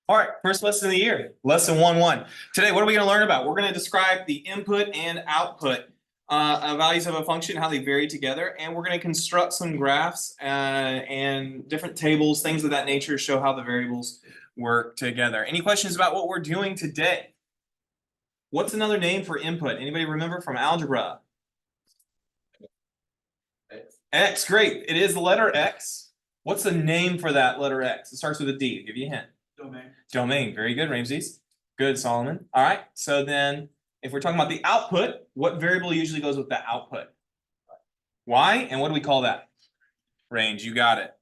All right, first lesson of the year, lesson 1-1. Today, what are we going to learn about? We're going to describe the input and output values of a function, how they vary together, and we're going to construct some graphs and different tables, things of that nature, show how the variables work together. Any questions about what we're doing today? What's another name for input? Anybody remember from algebra? X, great. It is the letter X. What's the name for that letter X? It starts with a D. I'll give you a hint. Domain. Domain. Very good, Ramses. Good, Solomon. All right. So then if we're talking about the output, what variable usually goes with the output? Y. And what do we call that? Range. You got it.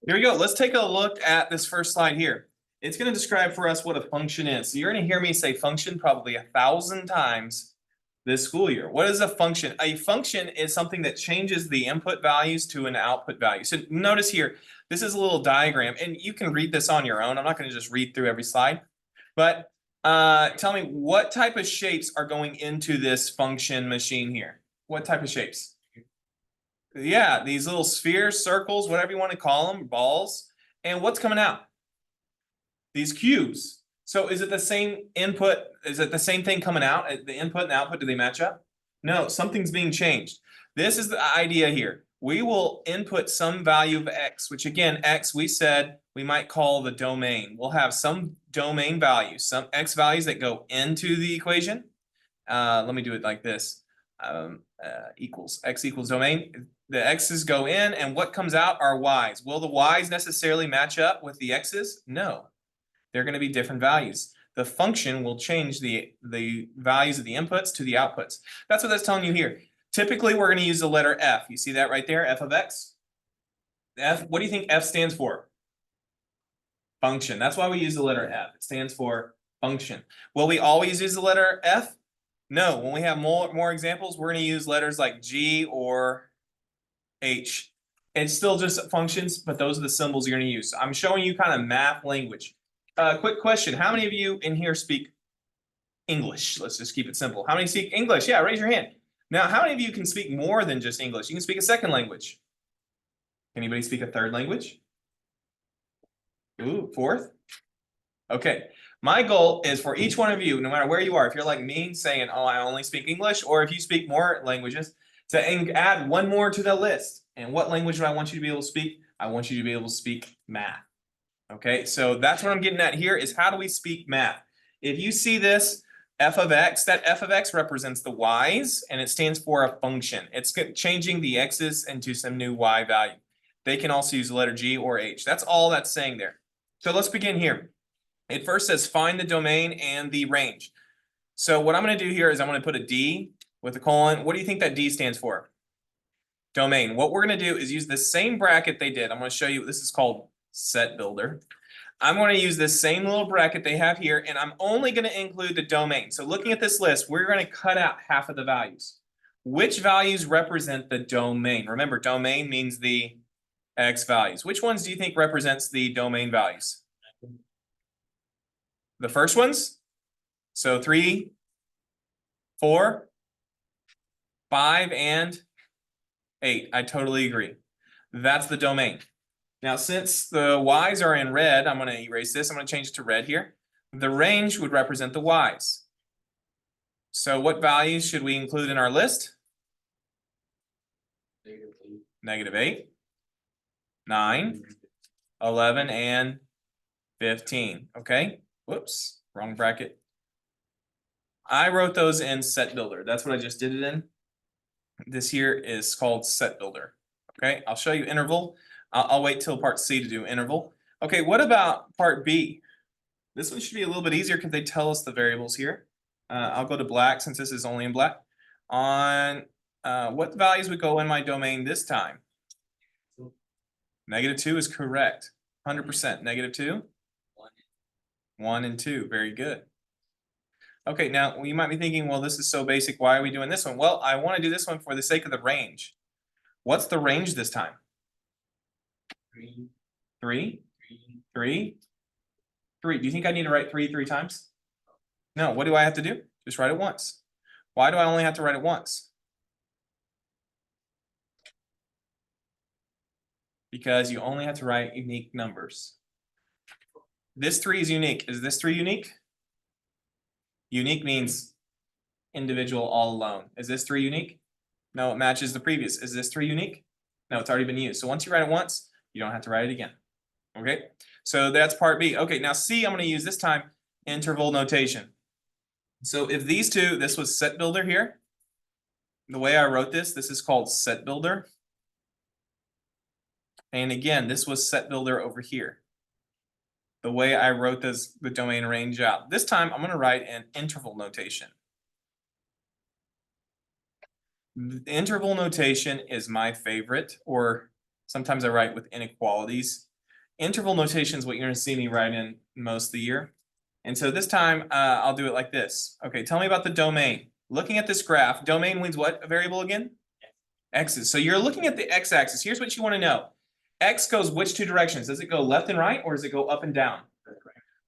Here we go. Let's take a look at this first slide here. It's going to describe for us what a function is. So you're going to hear me say function probably 1,000 times this school year. What is a function? A function is something that changes the input values to an output value. So notice here, this is a little diagram, and you can read this on your own. I'm not going to just read through every slide, but tell me what type of shapes are going into this function machine here? What type of shapes? Yeah, these little spheres, circles, whatever you want to call them, balls. And what's coming out? These cubes. So is it the same input? Is it the same thing coming out? The input and output, do they match up? No, something's being changed. This is the idea here. We will input some value of X, which again, X we said we might call the domain. We'll have some domain values, some X values that go into the equation. Let me do it like this. Equals X equals domain. The X's go in, and what comes out are Y's. Will the Y's necessarily match up with the X's? No. They're going to be different values. The function will change the values of the inputs to the outputs. That's what that's telling you here. Typically, we're going to use the letter F. You see that right there, F of X? F, what do you think F stands for? Function. That's why we use the letter F. It stands for function. Will we always use the letter F? No. When we have more examples, we're going to use letters like G or H. It's still just functions, but those are the symbols you're going to use. I'm showing you kind of math language. Quick question. How many of you in here speak English? Let's just keep it simple. How many speak English? Yeah, raise your hand. Now, how many of you can speak more than just English? You can speak a second language. Anybody speak a third language? Ooh, fourth? Okay. My goal is for each one of you, no matter where you are, if you're like me saying, oh, I only speak English, or if you speak more languages, to add one more to the list. And what language do I want you to be able to speak? I want you to be able to speak math. Okay, so that's what I'm getting at here is how do we speak math? If you see this f of x, that f of x represents the y's and it stands for a function. It's changing the x's into some new y value. They can also use the letter G or H. That's all that's saying there. So let's begin here. It first says find the domain and the range. So what I'm going to do here is I'm going to put a D with a colon. What do you think that D stands for? Domain. What we're going to do is use the same bracket they did. I'm going to show you, this is called set builder. I'm going to use this same little bracket they have here, and I'm only going to include the domain. So looking at this list, we're going to cut out half of the values. Which values represent the domain? Remember, domain means the X values. Which ones do you think represents the domain values? The first ones? So 3, 4, 5, and 8. I totally agree. That's the domain. Now, since the y's are in red, I'm going to erase this. I'm going to change it to red here. The range would represent the y's. So what values should we include in our list? -8, 9, 11, and 15. Okay. Whoops. Wrong bracket. I wrote those in set builder. That's what I just did it in. This here is called set builder. Okay. I'll show you interval. I'll wait till part C to do interval. Okay, what about part B? This one should be a little bit easier because they tell us the variables here. I'll go to black since this is only in black. On what values would go in my domain this time? -2 is correct. 100%. -2? 1 and 2. Very good. Okay, now you might be thinking, well, this is so basic. Why are we doing this one? Well, I want to do this one for the sake of the range. What's the range this time? 3. 3. Do you think I need to write 3 times? No. What do I have to do? Just write it once. Why do I only have to write it once? because you only have to write unique numbers. This 3 is unique. Is this 3 unique? Unique means individual all alone. Is this 3 unique? No, it matches the previous. Is this 3 unique? No, it's already been used. So once you write it once, you don't have to write it again. Okay, so that's part B. Okay, now C, I'm going to use this time interval notation. So if these two, this was set builder here. The way I wrote this is called set builder. And again, this was set builder over here. The way I wrote the domain range out. This time I'm going to write an interval notation. The interval notation is my favorite, or sometimes I write with inequalities. Interval notation is what you're going to see me write in most of the year. And so this time I'll do it like this. Okay, tell me about the domain. Looking at this graph, domain means what variable again? X's. So you're looking at the x-axis. Here's what you want to know. X goes which 2 directions? Does it go left and right, or does it go up and down?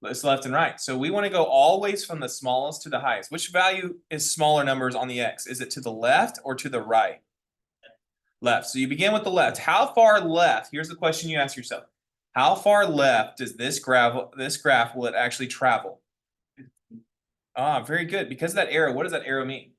It's left and right. So we want to go always from the smallest to the highest. Which value is smaller numbers on the X? Is it to the left or to the right? Left. So you begin with the left. How far left? Here's the question you ask yourself. How far left does this graph will it actually travel? Ah, very good. Because of that arrow, what does that arrow mean?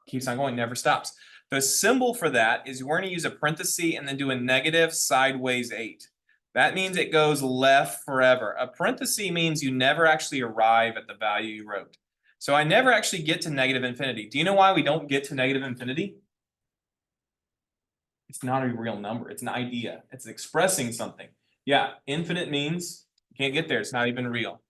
Keeps on going, never stops. The symbol for that is we're going to use a parenthesis and then do a negative sideways 8. That means it goes left forever. A parenthesis means you never actually arrive at the value you wrote. So I never actually get to negative infinity. Do you know why we don't get to negative infinity? It's not a real number. It's an idea. It's expressing something. Yeah, infinite means you can't get there. It's not even real.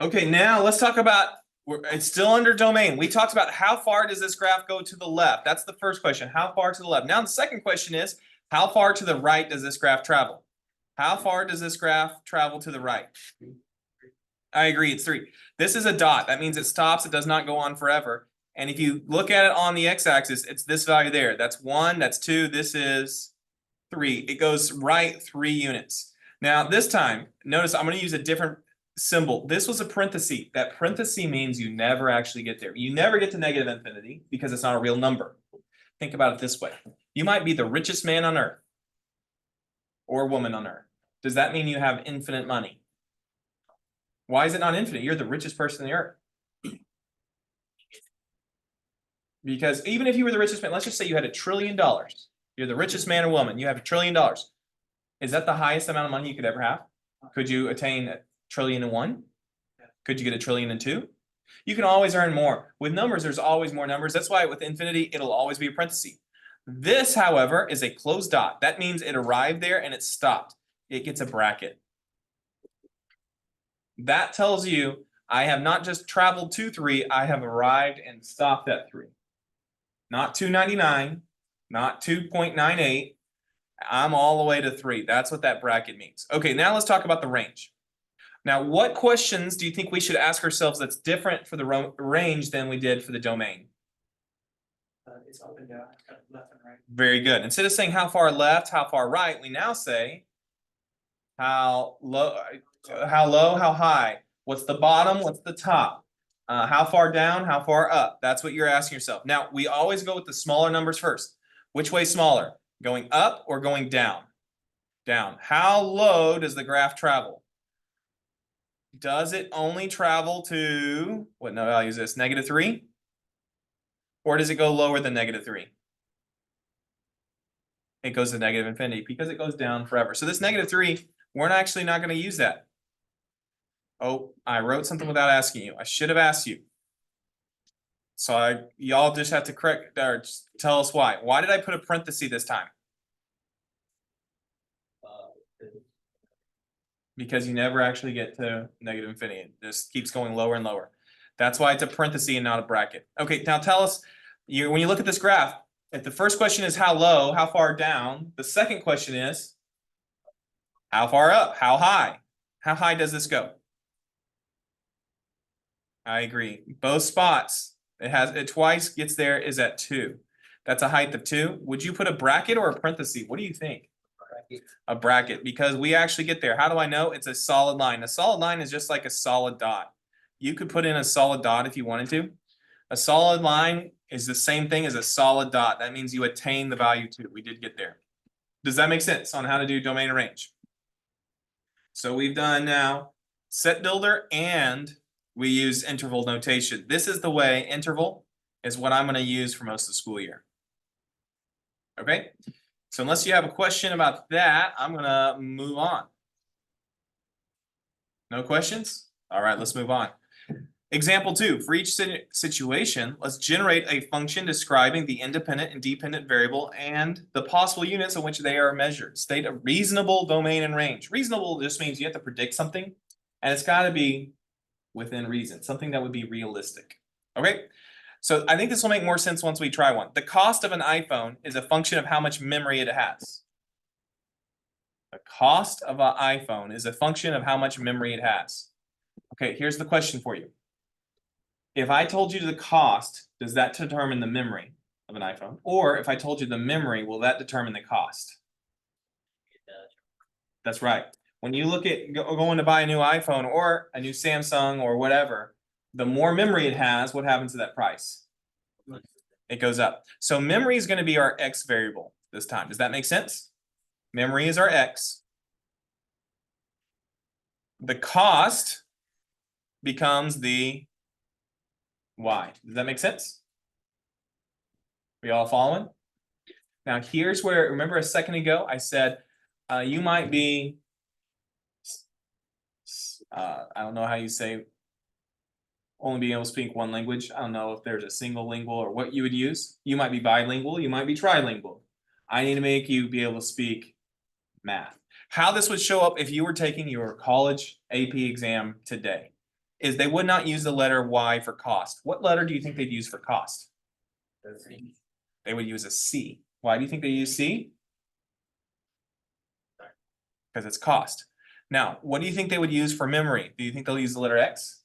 Okay, now let's talk about, it's still under domain. We talked about how far does this graph go to the left? That's the first question. How far to the left? Now the second question is, how far to the right does this graph travel? How far does this graph travel to the right? I agree, it's 3. This is a dot. That means it stops. It does not go on forever. And if you look at it on the x-axis, it's this value there. That's 1, that's 2, this is 3. It goes right 3 units. Now this time, notice I'm going to use a different symbol. This was a parenthesis. That parenthesis means you never actually get there. You never get to negative infinity because it's not a real number. Think about it this way. You might be the richest man on earth or woman on earth. Does that mean you have infinite money? Why is it not infinite? You're the richest person on the earth. Because even if you were the richest man, let's just say you had $1 trillion. You're the richest man or woman. You have $1 trillion. Is that the highest amount of money you could ever have? Could you attain $1 trillion and 1? Could you get $1 trillion and 2? You can always earn more. With numbers, there's always more numbers. That's why with infinity, it'll always be a parenthesis. This, however, is a closed dot. That means it arrived there and it stopped. It gets a bracket. That tells you I have not just traveled to 3, I have arrived and stopped at 3. Not 299, not 2.98. I'm all the way to 3. That's what that bracket means. Okay, now let's talk about the range. Now, what questions do you think we should ask ourselves that's different for the range than we did for the domain? It's up and down, left and right. Very good. Instead of saying how far left, how far right, we now say how low, how high. What's the bottom? What's the top? How far down? How far up? That's what you're asking yourself. Now, we always go with the smaller numbers first. Which way smaller? Going up or going down? Down. How low does the graph travel? Does it only travel to, what value is this, -3? Or does it go lower than -3? It goes to negative infinity because it goes down forever. So this -3, we're actually not going to use that. Oh, I wrote something without asking you. I should have asked you. So y'all just have to correct or just tell us why. Why did I put a parenthesis this time? Because you never actually get to negative infinity. It just keeps going lower and lower. That's why it's a parenthesis and not a bracket. Okay, now tell us, when you look at this graph, if the first question is how low, how far down, the second question is how far up, how high? How high does this go? I agree. Both spots, it twice gets there is at 2. That's a height of 2. Would you put a bracket or a parenthesis? What do you think? A bracket, because we actually get there. How do I know? It's a solid line. A solid line is just like a solid dot. You could put in a solid dot if you wanted to. A solid line is the same thing as a solid dot. That means you attain the value two. We did get there. Does that make sense on how to do domain and range? So we've done now set builder and we use interval notation. This is the way interval is what I'm going to use for most of the school year. Okay, so unless you have a question about that, I'm going to move on. No questions? All right, let's move on. Example 2, for each situation, let's generate a function describing the independent and dependent variable and the possible units in which they are measured. State a reasonable domain and range. Reasonable just means you have to predict something, and it's got to be within reason, something that would be realistic. Okay, so I think this will make more sense once we try one. The cost of an iPhone is a function of how much memory it has. The cost of an iPhone is a function of how much memory it has. Okay, here's the question for you. If I told you the cost, does that determine the memory of an iPhone? Or if I told you the memory, will that determine the cost? That's right. When you look at going to buy a new iPhone or a new Samsung or whatever, the more memory it has, what happens to that price? It goes up. So memory is going to be our X variable this time. Does that make sense? Memory is our X. The cost becomes the Y. Does that make sense? We all following? Now here's where, remember a second ago, I said you might be, I don't know how you say, only being able to speak one language. I don't know if there's a single lingual or what you would use. You might be bilingual, you might be trilingual. I need to make you be able to speak math. How this would show up if you were taking your college AP exam today is they would not use the letter Y for cost. What letter do you think they'd use for cost? They would use a C. Why do you think they use C? Because it's cost. Now, what do you think they would use for memory? Do you think they'll use the letter X?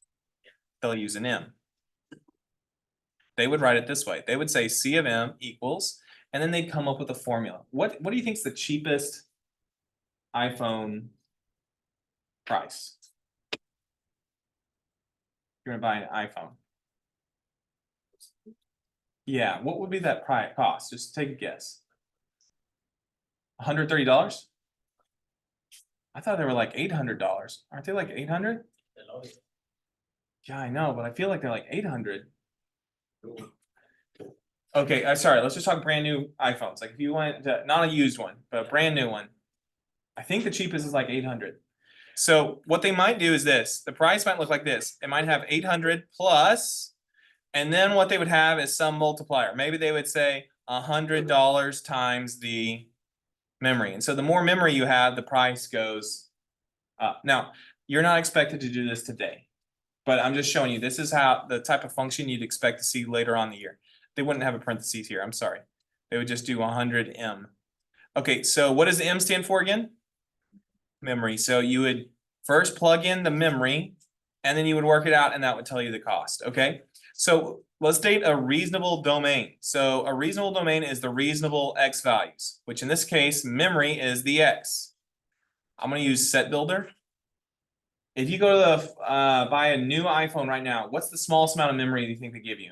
They'll use an M. They would write it this way. They would say C of M equals, and then they'd come up with a formula. What do you think is the cheapest iPhone price? You're gonna buy an iPhone. Yeah, what would be that price cost? Just take a guess. $130? I thought they were like $800. Aren't they like 800? Yeah, I know, but I feel like they're like 800. Okay, sorry, let's just talk brand new iPhones. Like if you want to, not a used one, but a brand new one. I think the cheapest is like 800. So what they might do is this. The price might look like this. It might have 800 plus, and then what they would have is some multiplier. Maybe they would say $100 times the memory. And so the more memory you have, the price goes up. Now, you're not expected to do this today, but I'm just showing you this is how the type of function you'd expect to see later on in the year. They wouldn't have a parentheses here. I'm sorry. They would just do 100M. Okay, so what does the M stand for again? Memory. So you would first plug in the memory and then you would work it out and that would tell you the cost. Okay, so let's state a reasonable domain. So a reasonable domain is the reasonable X values, which in this case, memory is the X. I'm going to use set builder. If you go to the buy a new iPhone right now, what's the smallest amount of memory do you think they give you?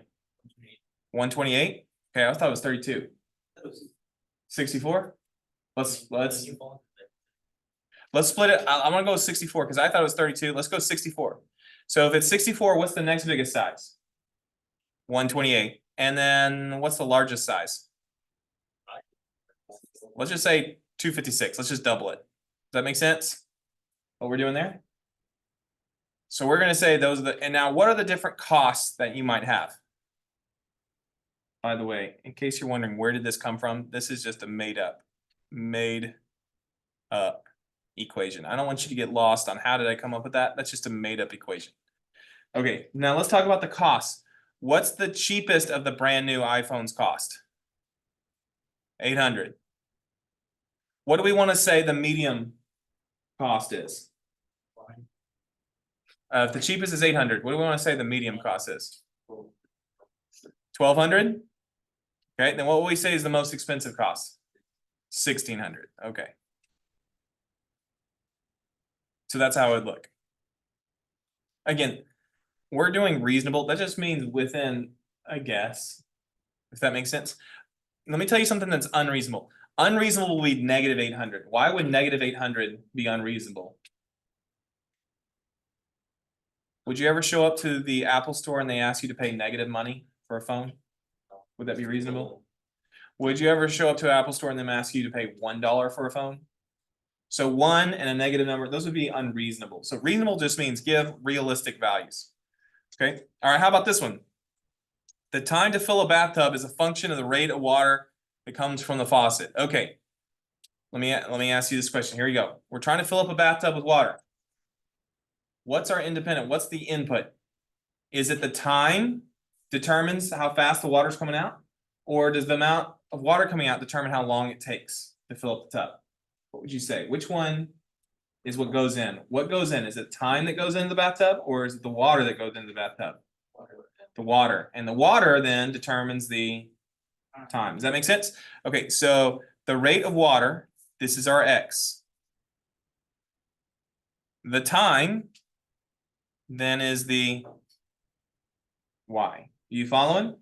128? Okay, I thought it was 32. 64? Let's split it. I'm gonna go with 64 because I thought it was 32. Let's go 64. So if it's 64, what's the next biggest size? 128. And then what's the largest size? Let's just say 256. Let's just double it. Does that make sense? What we're doing there? So we're gonna say those are the, and now what are the different costs that you might have? By the way, in case you're wondering where did this come from, this is just a made up equation. I don't want you to get lost on how did I come up with that. That's just a made up equation. Okay, now let's talk about the cost. What's the cheapest of the brand new iPhones cost? 800. What do we want to say the medium cost is? If the cheapest is 800, what do we want to say the medium cost is? 1200. Okay, then what will we say is the most expensive cost? 1600. Okay. So that's how it would look. Again, we're doing reasonable. That just means within I guess. If that makes sense. Let me tell you something that's unreasonable. Unreasonable would be negative 800. Why would negative 800 be unreasonable? Would you ever show up to the Apple store and they ask you to pay negative money for a phone? Would that be reasonable? Would you ever show up to an Apple store and them ask you to pay $1 for a phone? So 1 and a negative number, those would be unreasonable. So reasonable just means give realistic values. Okay, all right, how about this one? The time to fill a bathtub is a function of the rate of water that comes from the faucet. Okay, let me ask you this question. Here you go. We're trying to fill up a bathtub with water. What's our independent? What's the input? Is it the time determines how fast the water's coming out? Or does the amount of water coming out determine how long it takes to fill up the tub? What would you say? Which one is what goes in? What goes in? Is it time that goes into the bathtub, or is it the water that goes into the bathtub? The water. And the water then determines the time. Does that make sense? Okay, so the rate of water, this is our x. The time then is the y. You following?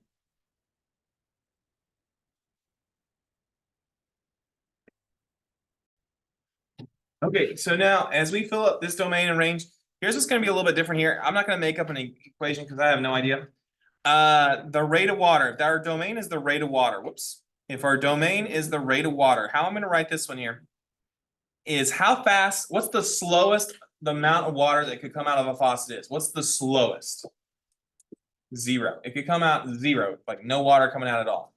Okay, so now as we fill up this domain and range, here's what's going to be a little bit different here. I'm not going to make up an equation because I have no idea. The rate of water, if our domain is the rate of water, whoops. If our domain is the rate of water, how I'm going to write this one here is how fast, what's the slowest the amount of water that could come out of a faucet is? What's the slowest? 0. It could come out 0, like no water coming out at all.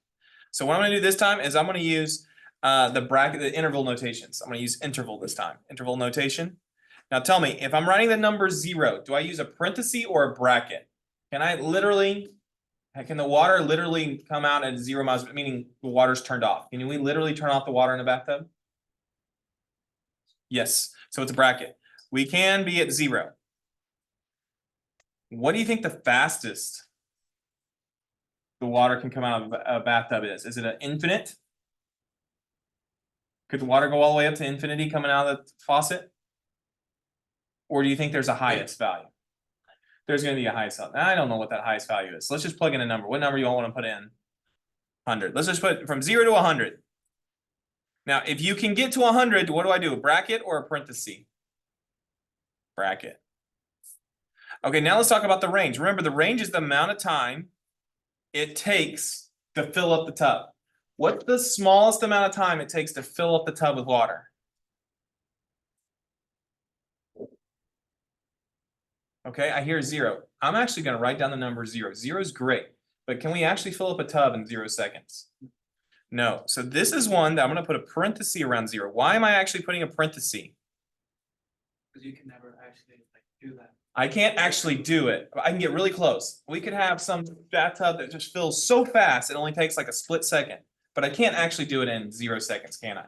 So what I'm going to do this time is I'm going to use the bracket, the interval notations. I'm going to use interval this time. Interval notation. Now tell me, if I'm writing the number 0, do I use a parenthesis or a bracket? Can I literally, can the water literally come out at 0 miles, meaning the water's turned off? Can we literally turn off the water in the bathtub? Yes, so it's a bracket. We can be at 0. What do you think the fastest the water can come out of a bathtub is? Is it an infinite? Could the water go all the way up to infinity coming out of the faucet? Or do you think there's a highest value? There's going to be a highest value. I don't know what that highest value is. Let's just plug in a number. What number you all want to put in? 100. Let's just put from 0 to 100. Now, if you can get to 100, what do I do? A bracket or a parenthesis? Bracket. Okay, now let's talk about the range. Remember, the range is the amount of time it takes to fill up the tub. What's the smallest amount of time it takes to fill up the tub with water? Okay, I hear 0. I'm actually going to write down the number 0. 0 is great, but can we actually fill up a tub in 0 seconds? No. So this is one that I'm going to put a parenthesis around 0. Why am I actually putting a parenthesis? Because you can never actually like do that. I can't actually do it. I can get really close. We could have some bathtub that just fills so fast it only takes like a split second, but I can't actually do it in 0 seconds, can I?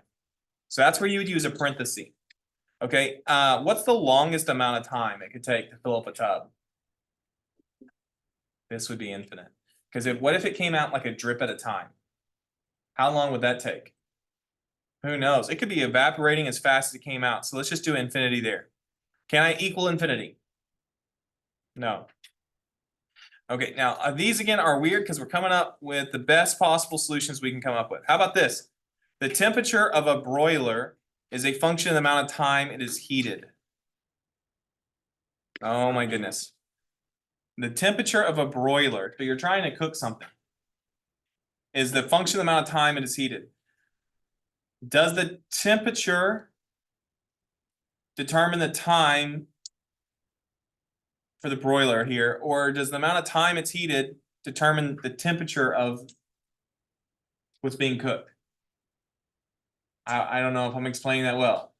So that's where you would use a parenthesis. Okay, what's the longest amount of time it could take to fill up a tub? This would be infinite. Because what if it came out like a drip at a time? How long would that take? Who knows? It could be evaporating as fast as it came out. So let's just do infinity there. Can I equal infinity? No. Okay, now these again are weird because we're coming up with the best possible solutions we can come up with. How about this? The temperature of a broiler is a function of the amount of time it is heated. Oh my goodness. The temperature of a broiler, so you're trying to cook something, is the function of the amount of time it is heated. Does the temperature determine the time for the broiler here, or does the amount of time it's heated determine the temperature of what's being cooked? I don't know if I'm explaining that well.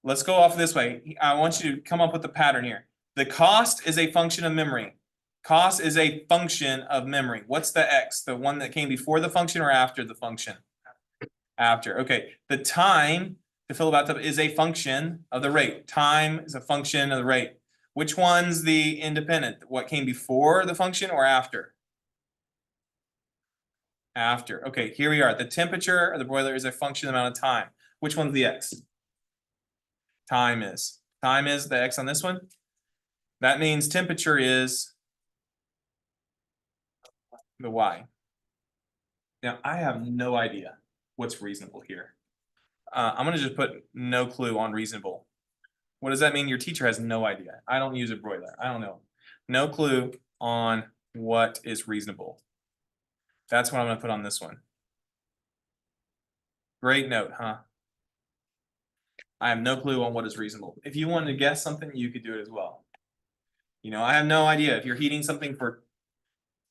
Let's go off this way. I want you to come up with the pattern here. The cost is a function of memory. Cost is a function of memory. What's the x? The one that came before the function or after the function? After. Okay. The time to fill a bathtub is a function of the rate. Time is a function of the rate. Which one's the independent? What came before the function or after? After. Okay, here we are. The temperature of the boiler is a function of the amount of time. Which one's the x? Time is. Time is the x on this one. That means temperature is the y. Now, I have no idea what's reasonable here. I'm gonna just put no clue on reasonable. What does that mean? Your teacher has no idea. I don't use a broiler. I don't know. No clue on what is reasonable. That's what I'm gonna put on this one. Great note, huh? I have no clue on what is reasonable. If you wanted to guess something, you could do it as well. You know, I have no idea. If you're heating something for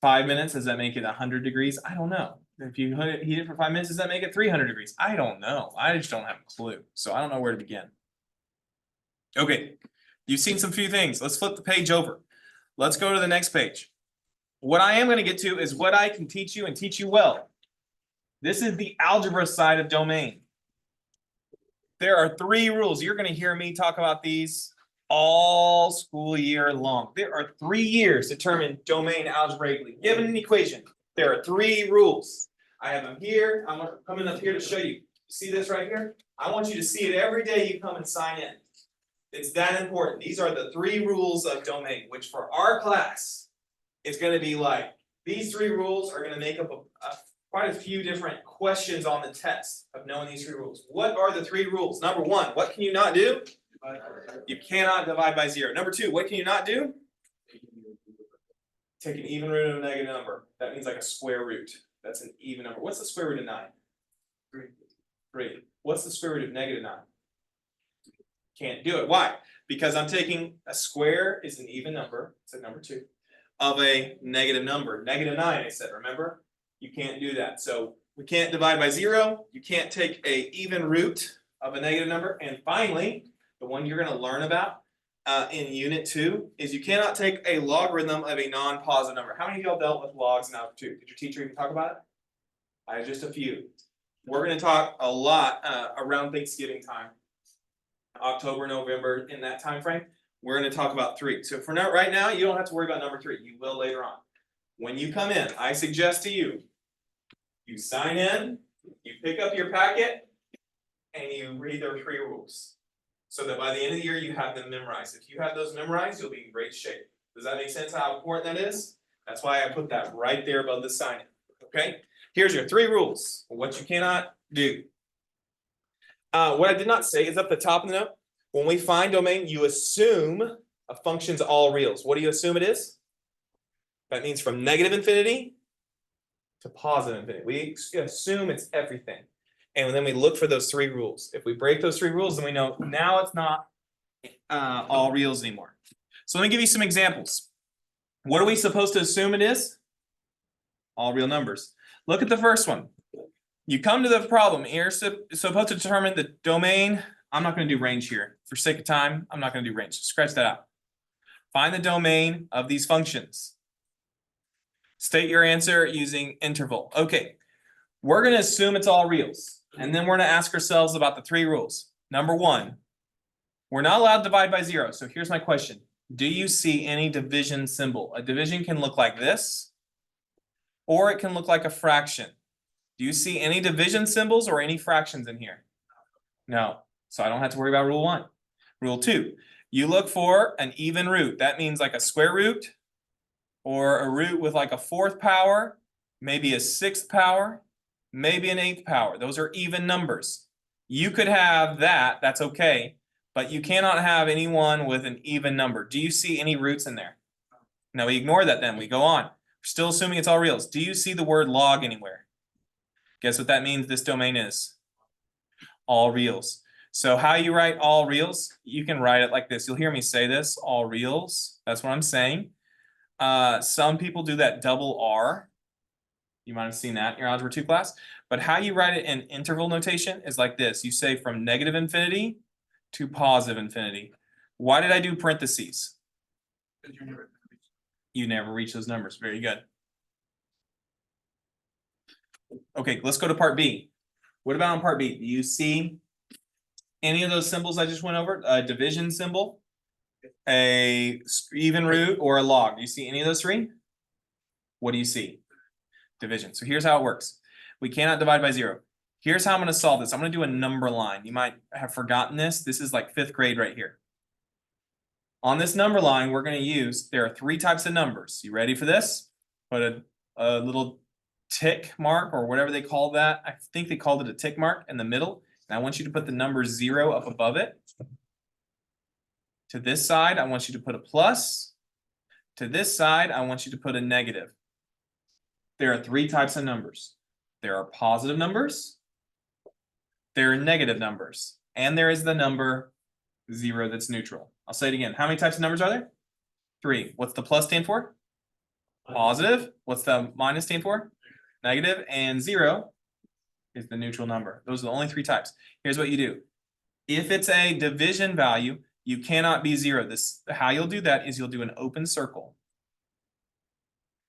5 minutes, does that make it 100 degrees? I don't know. If you heat it for 5 minutes, does that make it 300 degrees? I don't know. I just don't have a clue. So I don't know where to begin. Okay, you've seen some few things. Let's flip the page over. Let's go to the next page. What I am going to get to is what I can teach you and teach you well. This is the algebra side of domain. There are 3 rules. You're going to hear me talk about these all school year long. There are 3 years to determine domain algebraically. Given an equation, there are 3 rules. I have them here. I'm coming up here to show you. See this right here? I want you to see it every day you come and sign in. It's that important. These are the 3 rules of domain, which for our class, it's going to be like, these 3 rules are going to make up quite a few different questions on the test of knowing these 3 rules. What are the 3 rules? Number 1, what can you not do? You cannot divide by 0. Number 2, what can you not do? Take an even root of a negative number. That means like a square root. That's an even number. What's the square root of 9? 3. What's the square root of negative 9? Can't do it. Why? Because I'm taking a square is an even number, so number 2, of a negative number. Negative 9, I said, remember? You can't do that. So we can't divide by 0. You can't take a even root of a negative number. And finally, the one you're going to learn about in Unit 2 is you cannot take a logarithm of a non-positive number. How many of y'all dealt with logs in Algebra 2? Did your teacher even talk about it? I have just a few. We're going to talk a lot around Thanksgiving time, October, November, in that time frame. We're going to talk about 3. So for now, right now, you don't have to worry about number 3. You will later on. When you come in, I suggest to you, you sign in, you pick up your packet, and you read their 3 rules. So that by the end of the year, you have them memorized. If you have those memorized, you'll be in great shape. Does that make sense how important that is? That's why I put that right there above the sign in. Okay? Here's your 3 rules. What you cannot do. What I did not say is up the top of the note. When we find domain, you assume a function's all reals. What do you assume it is? That means from negative infinity to positive infinity. We assume it's everything. And then we look for those 3 rules. If we break those 3 rules, then we know now it's not all reals anymore. So let me give you some examples. What are we supposed to assume it is? All real numbers. Look at the first one. You come to the problem. You're supposed to determine the domain. I'm not going to do range here. For sake of time, I'm not going to do range. Scratch that out. Find the domain of these functions. State your answer using interval. Okay, we're going to assume it's all reals. And then we're going to ask ourselves about the 3 rules. Number 1, we're not allowed to divide by 0. So here's my question. Do you see any division symbol? A division can look like this, or it can look like a fraction. Do you see any division symbols or any fractions in here? No. So I don't have to worry about rule 1. Rule 2, you look for an even root. That means like a square root, or a root with like a 4th power, maybe a 6th power, maybe an 8th power. Those are even numbers. You could have that, that's okay, but you cannot have anyone with an even number. Do you see any roots in there? No, we ignore that then, we go on. We're still assuming it's all reals. Do you see the word log anywhere? Guess what that means this domain is? All reals. So how you write all reals? You can write it like this. You'll hear me say this, all reals. That's what I'm saying. Some people do that double R. You might have seen that in your Algebra 2 class. But how you write it in interval notation is like this. You say from negative infinity to positive infinity. Why did I do parentheses? You never reach those numbers. Very good. Okay, let's go to part B. What about on part B? Do you see any of those symbols I just went over? A division symbol, a even root, or a log? Do you see any of those 3? What do you see? Division. So here's how it works. We cannot divide by 0. Here's how I'm going to solve this. I'm going to do a number line. You might have forgotten this. This is like 5th grade right here. On this number line, we're going to use, there are 3 types of numbers. You ready for this? Put a little tick mark or whatever they call that. I think they called it a tick mark in the middle. And I want you to put the number 0 up above it. To this side, I want you to put a plus. To this side, I want you to put a negative. There are 3 types of numbers. There are positive numbers, there are negative numbers, and there is the number 0 that's neutral. I'll say it again. How many types of numbers are there? 3. What's the plus stand for? Positive. What's the minus stand for? Negative. And 0 is the neutral number. Those are the only 3 types. Here's what you do. If it's a division value, you cannot be 0. How you'll do that is you'll do an open circle.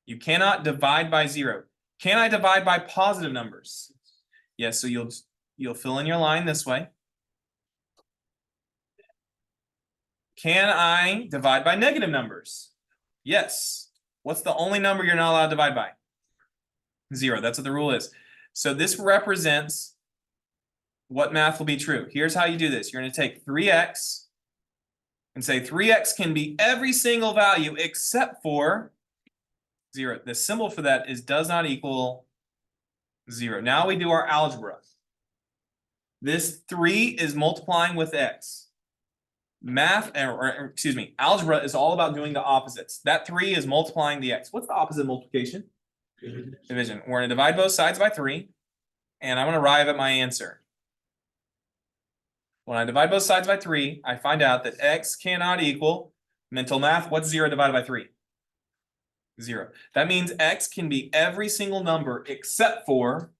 You cannot divide by 0. Can I divide by positive numbers? Yes, so you'll fill in your line this way. Can I divide by negative numbers? Yes. What's the only number you're not allowed to divide by? 0. That's what the rule is. So this represents what math will be true. Here's how you do this. You're going to take 3x and say 3x can be every single value except for 0. The symbol for that is does not equal 0. Now we do our algebra. This 3 is multiplying with x. Algebra is all about doing the opposites. That 3 is multiplying the x. What's the opposite of multiplication? Division. We're going to divide both sides by 3, and I'm going to arrive at my answer. When I divide both sides by 3, I find out that x cannot equal, mental math, what's 0 divided by 3? 0. That means x can be every single number except for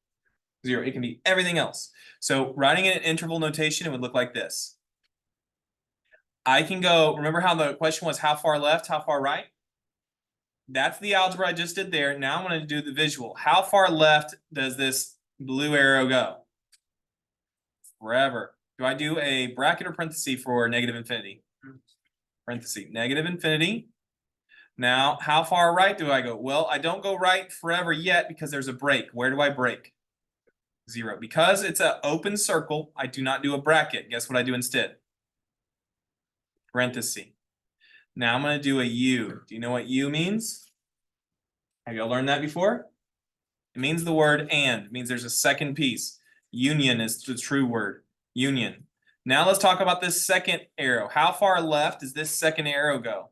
0. It can be everything else. So writing it in interval notation, it would look like this. I can go, remember how the question was how far left, how far right? That's the algebra I just did there. Now I'm going to do the visual. How far left does this blue arrow go? Forever. Do I do a bracket or parenthesis for negative infinity? Parenthesis. Negative infinity. Now, how far right do I go? Well, I don't go right forever yet because there's a break. Where do I break? 0. Because it's an open circle, I do not do a bracket. Guess what I do instead? Parenthesis. Now I'm going to do a U. Do you know what U means? Have you all learned that before? It means the word and. It means there's a second piece. Union is the true word. Union. Now let's talk about this second arrow. How far left does this second arrow go?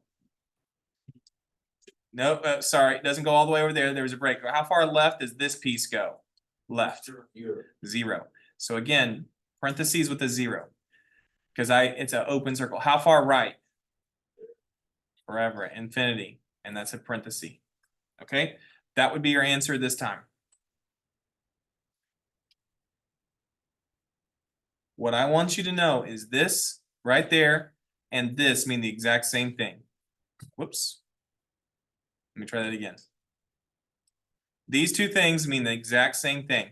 No, sorry, it doesn't go all the way over there. There's a break. How far left does this piece go? Left. 0. So again, parentheses with a 0. Because it's an open circle. How far right? Forever, infinity. And that's a parenthesis. Okay? That would be your answer this time. What I want you to know is this right there and this mean the exact same thing. Whoops. Let me try that again. These 2 things mean the exact same thing.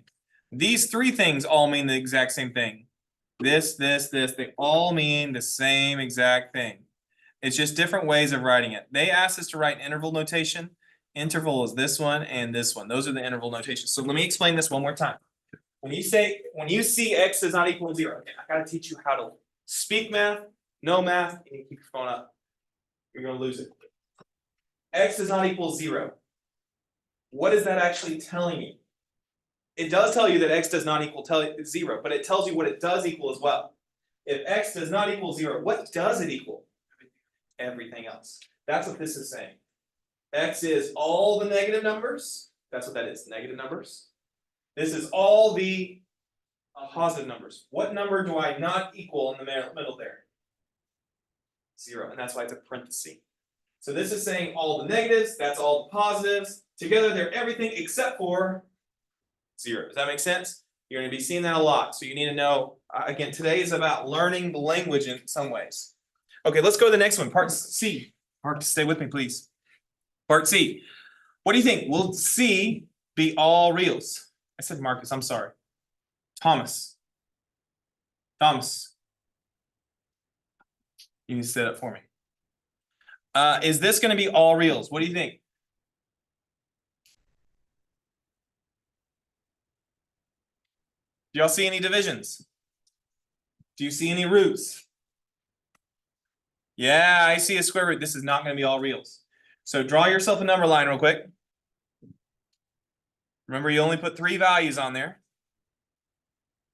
These 3 things all mean the exact same thing. This, they all mean the same exact thing. It's just different ways of writing it. They asked us to write interval notation. Interval is this one and this one. Those are the interval notations. So let me explain this one more time. When you see x does not equal 0, okay, I gotta teach you how to speak math, know math, and you keep your phone up. You're gonna lose it. X does not equal 0. What is that actually telling you? It does tell you that x does not equal 0, but it tells you what it does equal as well. If x does not equal 0, what does it equal? Everything else. That's what this is saying. X is all the negative numbers. That's what that is, negative numbers. This is all the positive numbers. What number do I not equal in the middle there? 0, and that's why it's a parenthesis. So this is saying all the negatives, that's all the positives. Together they're everything except for 0. Does that make sense? You're going to be seeing that a lot. So you need to know, again, today is about learning the language in some ways. Okay, let's go to the next one, part C. Mark, stay with me, please. Part C. What do you think? Will C be all reals? I said Marcus, I'm sorry. Thomas. You can sit up for me. Is this going to be all reals? What do you think? Do y'all see any divisions? Do you see any roots? Yeah, I see a square root. This is not going to be all reals. So draw yourself a number line real quick. Remember, you only put 3 values on there.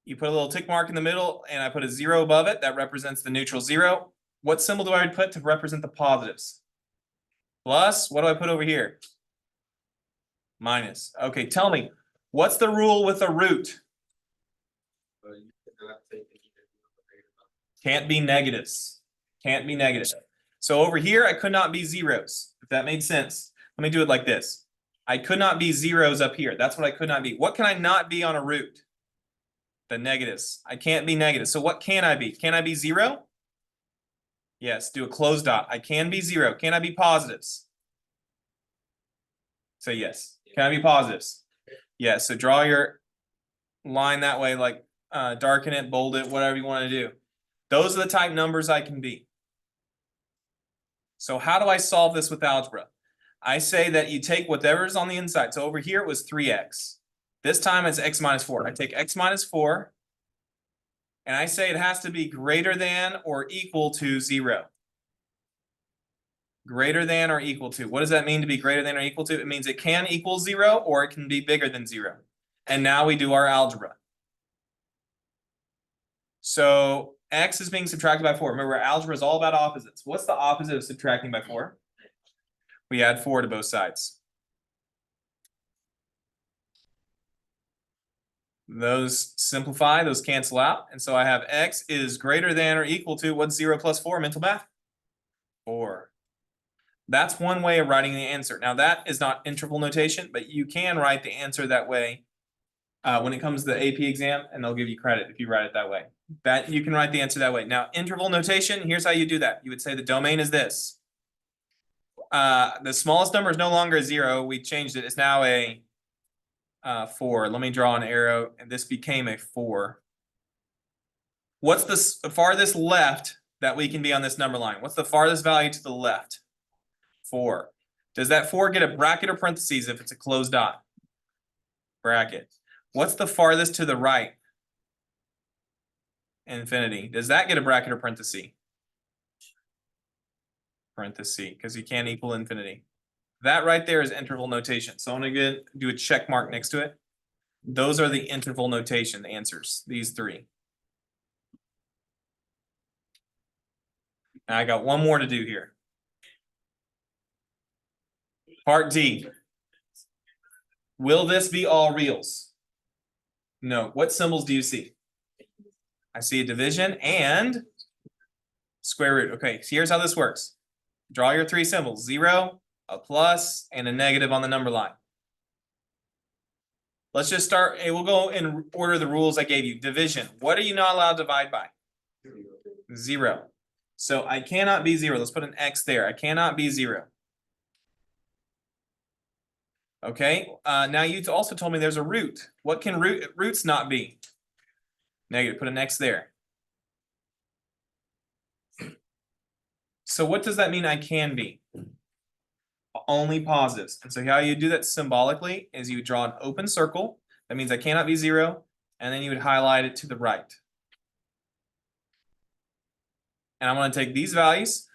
You put a little tick mark in the middle, and I put a 0 above it. That represents the neutral 0. What symbol do I put to represent the positives? Plus, what do I put over here? Minus. Okay, tell me, what's the rule with a root? Can't be negatives. Can't be negatives. So over here, I could not be zeros, if that made sense. Let me do it like this. I could not be zeros up here. That's what I could not be. What can I not be on a root? The negatives. I can't be negative. So what can I be? Can I be 0? Yes, do a closed dot. I can be 0. Can I be positives? Say yes. Can I be positives? Yes. So draw your line that way, like darken it, bold it, whatever you want to do. Those are the type numbers I can be. So how do I solve this with algebra? I say that you take whatever's on the inside. So over here it was 3x. This time it's x minus 4. I take x minus 4, and I say it has to be greater than or equal to 0. Greater than or equal to. What does that mean to be greater than or equal to? It means it can equal 0 or it can be bigger than 0. And now we do our algebra. So x is being subtracted by 4. Remember, algebra is all about opposites. What's the opposite of subtracting by 4? We add 4 to both sides. Those simplify, those cancel out. And so I have x is greater than or equal to, what's 0 plus 4? Mental math? 4. That's one way of writing the answer. Now that is not interval notation, but you can write the answer that way when it comes to the AP exam, and they'll give you credit if you write it that way. That you can write the answer that way. Now, interval notation, here's how you do that. You would say the domain is this. The smallest number is no longer a 0. We changed it. It's now a 4. Let me draw an arrow, and this became a 4. What's the farthest left that we can be on this number line? What's the farthest value to the left? 4. Does that 4 get a bracket or parentheses if it's a closed dot? Bracket. What's the farthest to the right? Infinity. Does that get a bracket or parenthesis? Parenthesis, because you can't equal infinity. That right there is interval notation. So I'm going to do a check mark next to it. Those are the interval notation answers, these 3. Now I got one more to do here. Part D. Will this be all reals? No. What symbols do you see? I see a division and square root. Okay, so here's how this works. Draw your 3 symbols, 0, a plus, and a negative on the number line. Let's just start, and we'll go in order the rules I gave you. Division. What are you not allowed to divide by? 0. So I cannot be 0. Let's put an X there. I cannot be 0. Okay, now you also told me there's a root. What can roots not be? Negative. Put an X there. So what does that mean I can be? Only positives. And so how you do that symbolically is you draw an open circle. That means I cannot be 0. And then you would highlight it to the right. And I'm going to take these values.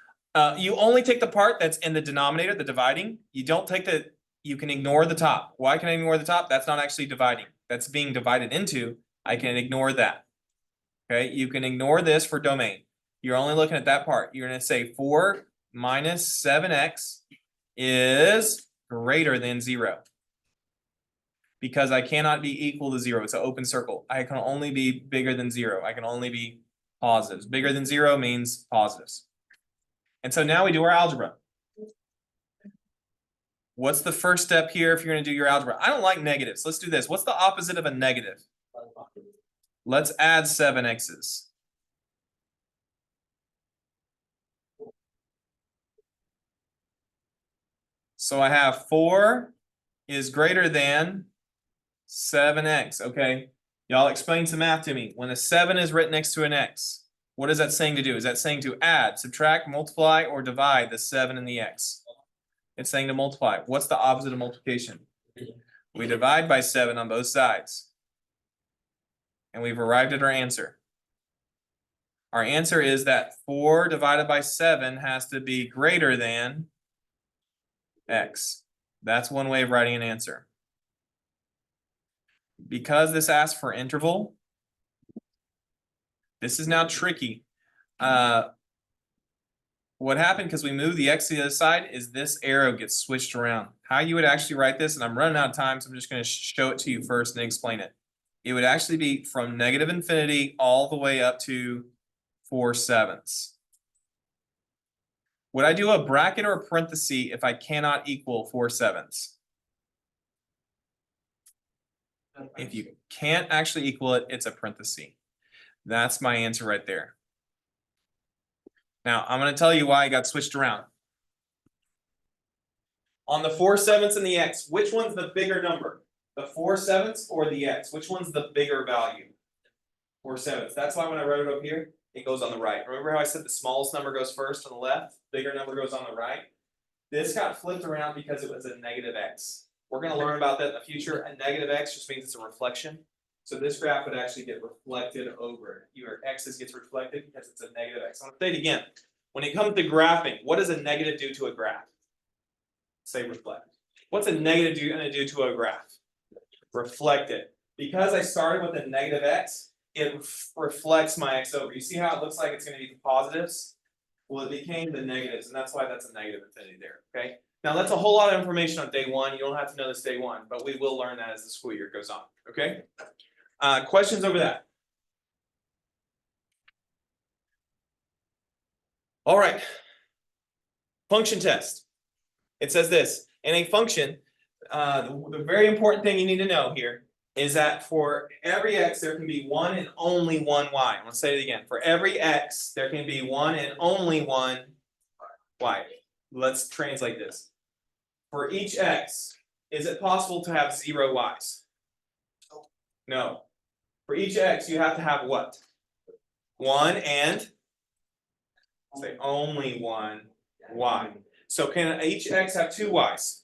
You only take the part that's in the denominator, the dividing. You don't take the, you can ignore the top. Why can I ignore the top? That's not actually dividing. That's being divided into. I can ignore that. Okay, you can ignore this for domain. You're only looking at that part. You're going to say 4 minus 7x is greater than 0. Because I cannot be equal to 0. It's an open circle. I can only be bigger than 0. I can only be positives. Bigger than 0 means positives. And so now we do our algebra. What's the first step here if you're going to do your algebra? I don't like negatives. Let's do this. What's the opposite of a negative? Let's add 7x's. So I have 4 is greater than 7x. Okay, y'all explain some math to me. When a 7 is written next to an x, what is that saying to do? Is that saying to add, subtract, multiply, or divide the 7 and the x? It's saying to multiply. What's the opposite of multiplication? We divide by 7 on both sides. And we've arrived at our answer. Our answer is that 4 divided by 7 has to be greater than x. That's one way of writing an answer. because this asks for interval, this is now tricky. What happened because we moved the x to the other side is this arrow gets switched around. How you would actually write this, and I'm running out of time, so I'm just going to show it to you first and explain it. It would actually be from negative infinity all the way up to 4/7. Would I do a bracket or a parenthesis if I cannot equal 4/7? If you can't actually equal it, it's a parenthesis. That's my answer right there. Now, I'm going to tell you why it got switched around. On the 4/7 and the x, which one's the bigger number? The 4/7 or the x? Which one's the bigger value? 4/7. That's why when I wrote it up here, it goes on the right. Remember how I said the smallest number goes first on the left, bigger number goes on the right? This got flipped around because it was a negative x. We're going to learn about that in the future. A negative x just means it's a reflection. So this graph would actually get reflected over. Your x's gets reflected because it's a negative x. I'm going to say it again. When it comes to graphing, what does a negative do to a graph? Say reflect. What's a negative going to do to a graph? Reflect it. Because I started with a negative x, it reflects my x over. You see how it looks like it's going to be the positives? Well, it became the negatives, and that's why that's a negative infinity there, okay? Now, that's a whole lot of information on day one. You don't have to know this day one, but we will learn that as the school year goes on, okay? Questions over that? All right. Function test. It says this. In a function, the very important thing you need to know here is that for every x, there can be one and only one y. Let's say it again. For every x, there can be one and only one y. Let's translate this. For each x, is it possible to have 0 y's? No. For each x, you have to have what? One and say only one y. So can each x have 2 y's?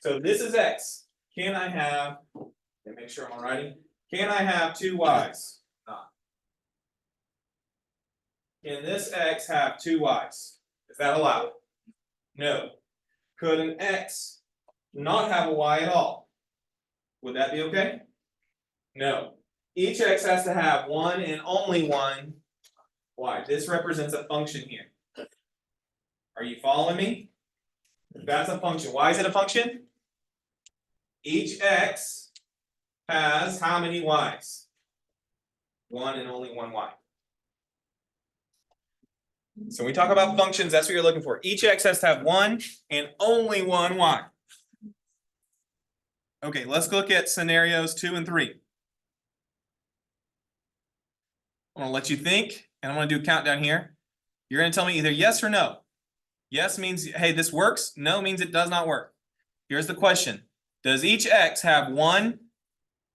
So this is x. Can I have, make sure I'm writing, can I have 2 y's? Not. Can this x have 2 y's? Is that allowed? No. Could an x not have a y at all? Would that be okay? No. Each x has to have one and only one y. This represents a function here. Are you following me? That's a function. Why is it a function? Each x has how many y's? One and only one y. So when we talk about functions, that's what you're looking for. Each x has to have one and only one y. Okay, let's look at scenarios 2 and 3. I'm going to let you think, and I'm going to do a countdown here. You're going to tell me either yes or no. Yes means, hey, this works. No means it does not work. Here's the question. Does each x have one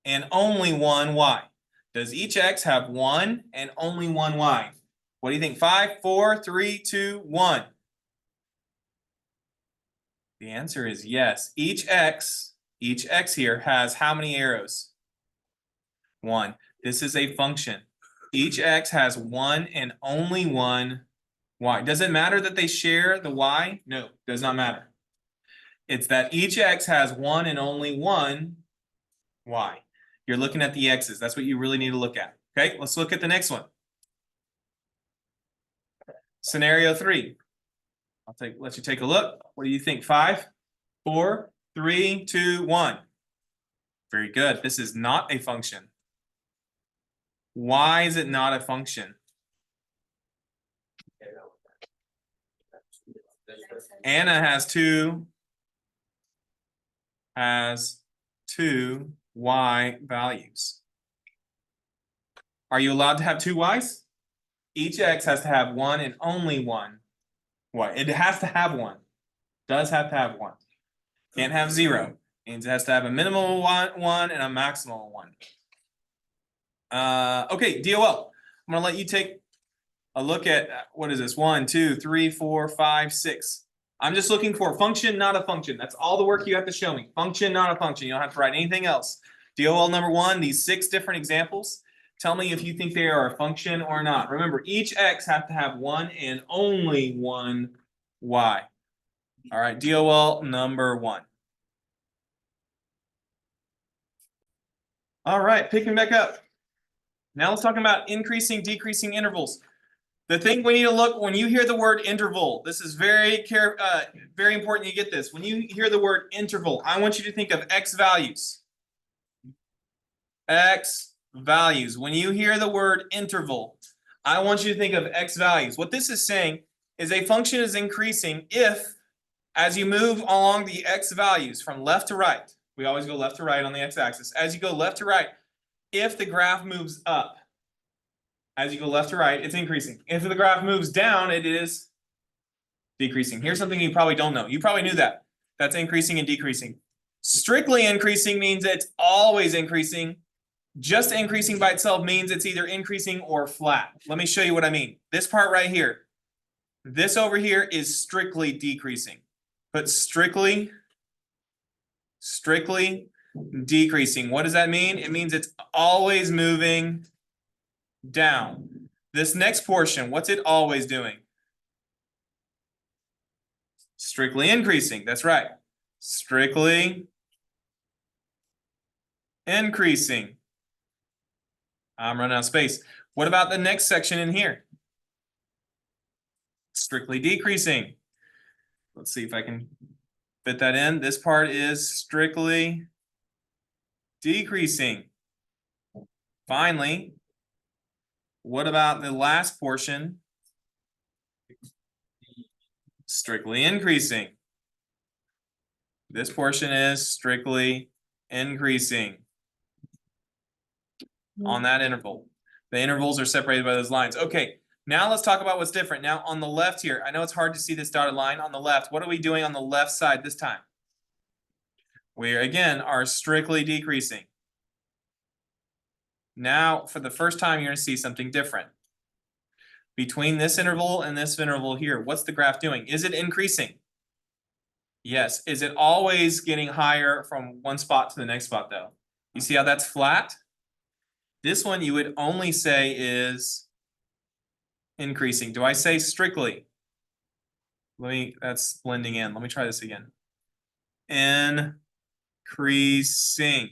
and only one y? Does each x have one and only one y? What do you think? 5, 4, 3, 2, 1. The answer is yes. Each x here has how many arrows? 1. This is a function. Each x has one and only one y. Does it matter that they share the y? No, does not matter. It's that each x has one and only one y. You're looking at the x's. That's what you really need to look at. Okay, let's look at the next one. Scenario 3. Let you take a look. What do you think? 5, 4, 3, 2, 1. Very good. This is not a function. Why is it not a function? Anna has two y values. Are you allowed to have 2 y's? Each x has to have one and only one y. It has to have one. Does have to have one. Can't have 0. Means it has to have a minimum of one and a maximum of 1. Okay, DOL. I'm gonna let you take a look at what is this? 1, 2, 3, 4, 5, 6. I'm just looking for a function, not a function. That's all the work you have to show me. Function, not a function. You don't have to write anything else. DOL number 1, these 6 different examples. Tell me if you think they are a function or not. Remember, each x has to have one and only one y. All right, DOL number 1. All right, picking back up. Now let's talk about increasing, decreasing intervals. The thing we need to look when you hear the word interval, this is very important you get this. When you hear the word interval, I want you to think of x values. X values. When you hear the word interval, I want you to think of x values. What this is saying is a function is increasing if, as you move along the x values from left to right, we always go left to right on the x-axis. As you go left to right, if the graph moves up, as you go left to right, it's increasing. If the graph moves down, it is decreasing. Here's something you probably don't know. You probably knew that. That's increasing and decreasing. Strictly increasing means it's always increasing. Just increasing by itself means it's either increasing or flat. Let me show you what I mean. This part right here, this over here is strictly decreasing. But strictly decreasing. What does that mean? It means it's always moving down. This next portion, what's it always doing? Strictly increasing. That's right. Strictly increasing. I'm running out of space. What about the next section in here? Strictly decreasing. Let's see if I can fit that in. This part is strictly decreasing. Finally, what about the last portion? Strictly increasing. This portion is strictly increasing on that interval. The intervals are separated by those lines. Okay, now let's talk about what's different. Now on the left here, I know it's hard to see this dotted line on the left. What are we doing on the left side this time? We again are strictly decreasing. Now for the first time you're going to see something different. Between this interval and this interval here, what's the graph doing? Is it increasing? Yes. Is it always getting higher from one spot to the next spot though? You see how that's flat? This one you would only say is increasing. Do I say strictly? That's blending in. Let me try this again. Increasing.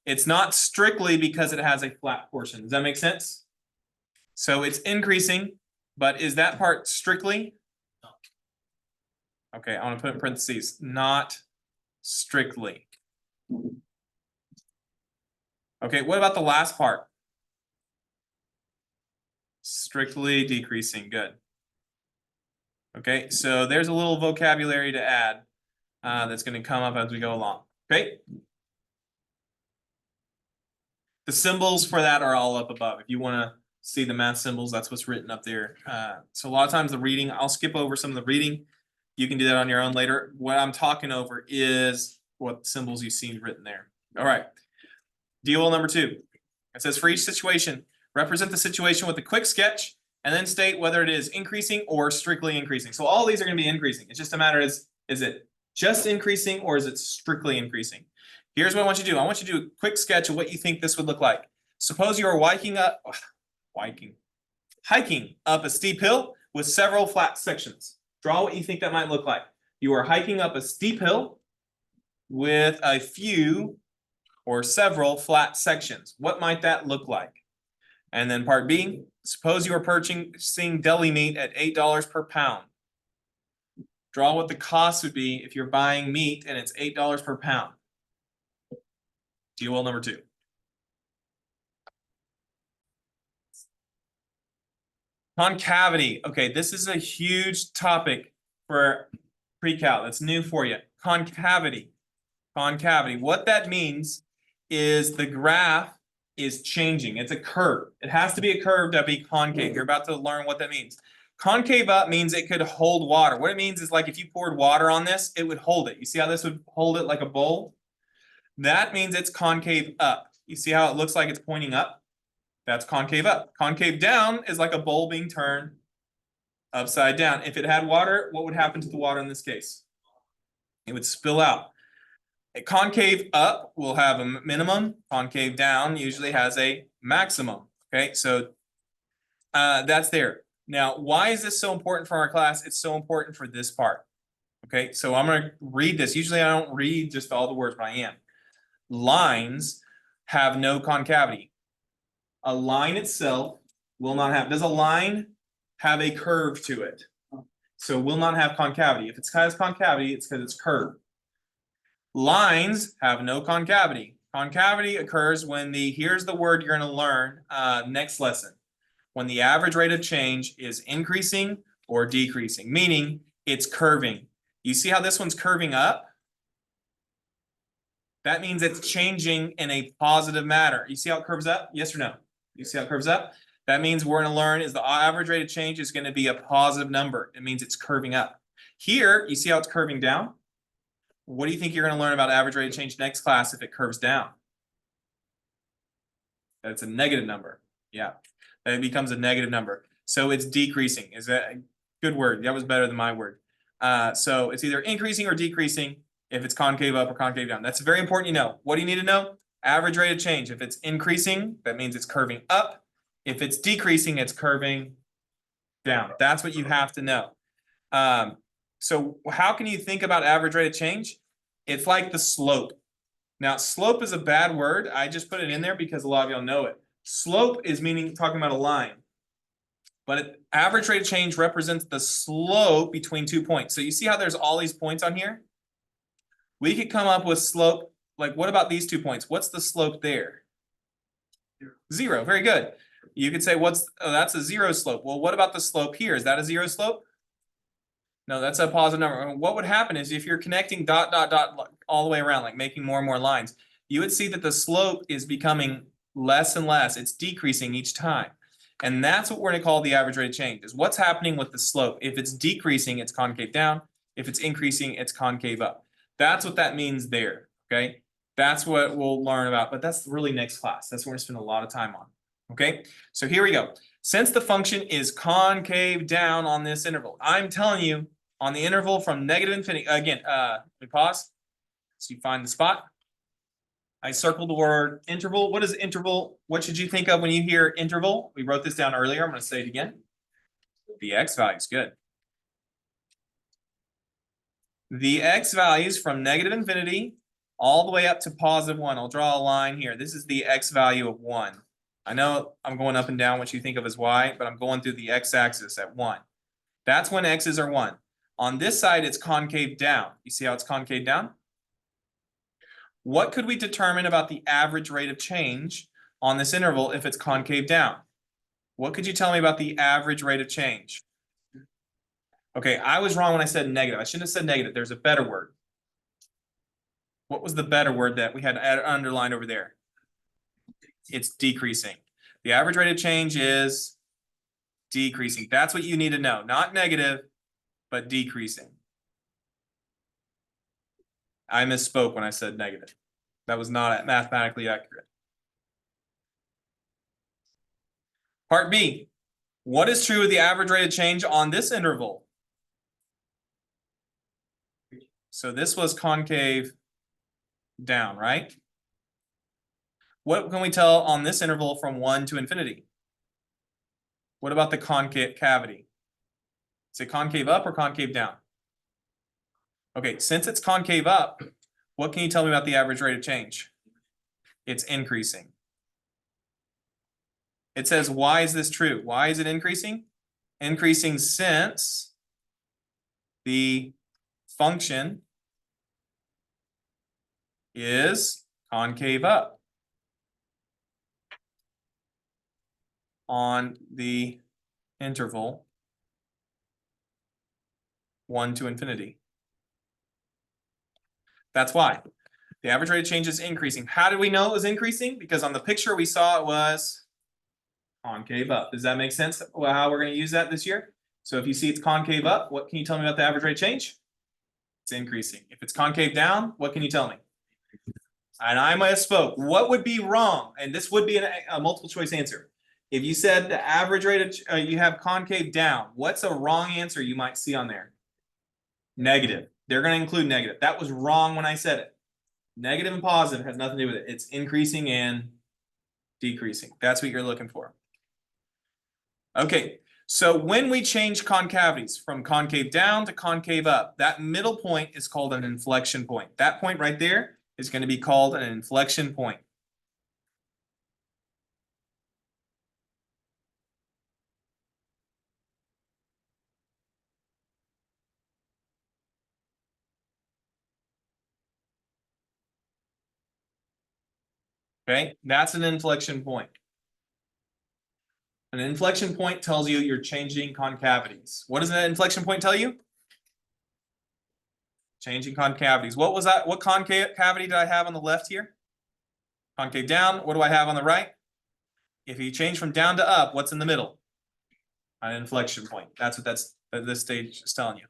It's not strictly because it has a flat portion. Does that make sense? So it's increasing, but is that part strictly? Okay, I want to put in parentheses, not strictly. Okay, what about the last part? Strictly decreasing, good. Okay, so there's a little vocabulary to add that's going to come up as we go along. Okay. The symbols for that are all up above. If you want to see the math symbols, that's what's written up there. So a lot of times the reading, I'll skip over some of the reading. You can do that on your own later. What I'm talking over is what symbols you've seen written there. All right. DOL number 2. It says for each situation, represent the situation with a quick sketch and then state whether it is increasing or strictly increasing. So all these are going to be increasing. It's just a matter is it just increasing or is it strictly increasing? Here's what I want you to do. I want you to do a quick sketch of what you think this would look like. Suppose you are hiking up a steep hill with several flat sections. Draw what you think that might look like. You are hiking up a steep hill with a few or several flat sections. What might that look like? And then part B, suppose you are purchasing deli meat at $8 per pound. Draw what the cost would be if you're buying meat and it's $8 per pound. DOL number 2. Concavity. Okay, this is a huge topic for pre-cal. That's new for you. Concavity. Concavity. What that means is the graph is changing. It's a curve. It has to be a curve to be concave. You're about to learn what that means. Concave up means it could hold water. What it means is like if you poured water on this, it would hold it. You see how this would hold it like a bowl? That means it's concave up. You see how it looks like it's pointing up? That's concave up. Concave down is like a bowl being turned upside down. If it had water, what would happen to the water in this case? It would spill out. A concave up will have a minimum. Concave down usually has a maximum. Okay, so that's there. Now, why is this so important for our class? It's so important for this part. Okay, so I'm going to read this. Usually I don't read just all the words, but I am. Lines have no concavity. A line itself will not have, does a line have a curve to it? So will not have concavity. If it has concavity, it's because it's curved. Lines have no concavity. Concavity occurs when here's the word you're going to learn next lesson. When the average rate of change is increasing or decreasing, meaning it's curving. You see how this one's curving up? That means it's changing in a positive manner. You see how it curves up? Yes or no? You see how it curves up? That means we're going to learn is the average rate of change is going to be a positive number. It means it's curving up. Here, you see how it's curving down? What do you think you're going to learn about average rate of change next class if it curves down? That's a negative number. Yeah, that becomes a negative number. So it's decreasing. Is that a good word? That was better than my word. So it's either increasing or decreasing if it's concave up or concave down. That's very important you know. What do you need to know? Average rate of change. If it's increasing, that means it's curving up. If it's decreasing, it's curving down. That's what you have to know. So how can you think about average rate of change? It's like the slope. Now, slope is a bad word. I just put it in there because a lot of y'all know it. Slope is talking about a line. But average rate of change represents the slope between 2 points. So you see how there's all these points on here? We could come up with slope. Like, what about these 2 points? What's the slope there? 0. Very good. You could say, that's a 0 slope. Well, what about the slope here? Is that a 0 slope? No, that's a positive number. What would happen is if you're connecting dot, dot, dot all the way around, like making more and more lines, you would see that the slope is becoming less and less. It's decreasing each time. And that's what we're going to call the average rate of change, is what's happening with the slope. If it's decreasing, it's concave down. If it's increasing, it's concave up. That's what that means there, okay? That's what we'll learn about, but that's really next class. That's what we're going to spend a lot of time on, okay? So here we go. Since the function is concave down on this interval, I'm telling you, on the interval from negative infinity, again, let me pause so you find the spot. I circled the word interval. What is interval? What should you think of when you hear interval? We wrote this down earlier. I'm going to say it again. The x values, good. The x values from negative infinity all the way up to positive 1. I'll draw a line here. This is the x value of 1. I know I'm going up and down what you think of as y, but I'm going through the x-axis at 1. That's when x's are 1. On this side, it's concave down. You see how it's concave down? What could we determine about the average rate of change on this interval if it's concave down? What could you tell me about the average rate of change? Okay, I was wrong when I said negative. I shouldn't have said negative. There's a better word. What was the better word that we had underlined over there? It's decreasing. The average rate of change is decreasing. That's what you need to know. Not negative, but decreasing. I misspoke when I said negative. That was not mathematically accurate. Part B. What is true of the average rate of change on this interval? So this was concave down, right? What can we tell on this interval from 1 to infinity? What about the concavity? Is it concave up or concave down? Okay, since it's concave up, what can you tell me about the average rate of change? It's increasing. It says, why is this true? Why is it increasing? Increasing since the function is concave up on the interval 1 to infinity. That's why. The average rate of change is increasing. How did we know it was increasing? Because on the picture we saw it was concave up. Does that make sense how we're going to use that this year? So if you see it's concave up, what can you tell me about the average rate of change? It's increasing. If it's concave down, what can you tell me? And I misspoke. What would be wrong? And this would be a multiple choice answer. If you said the average rate of you have concave down, what's a wrong answer you might see on there? Negative. They're going to include negative. That was wrong when I said it. Negative and positive has nothing to do with it. It's increasing and decreasing. That's what you're looking for. Okay, so when we change concavities from concave down to concave up, that middle point is called an inflection point. That point right there is going to be called an inflection point. Okay, that's an inflection point. An inflection point tells you you're changing concavities. What does an inflection point tell you? Changing concavities. What was that? What concavity did I have on the left here? Concave down. What do I have on the right? If you change from down to up, what's in the middle? An inflection point. That's what this stage is telling you.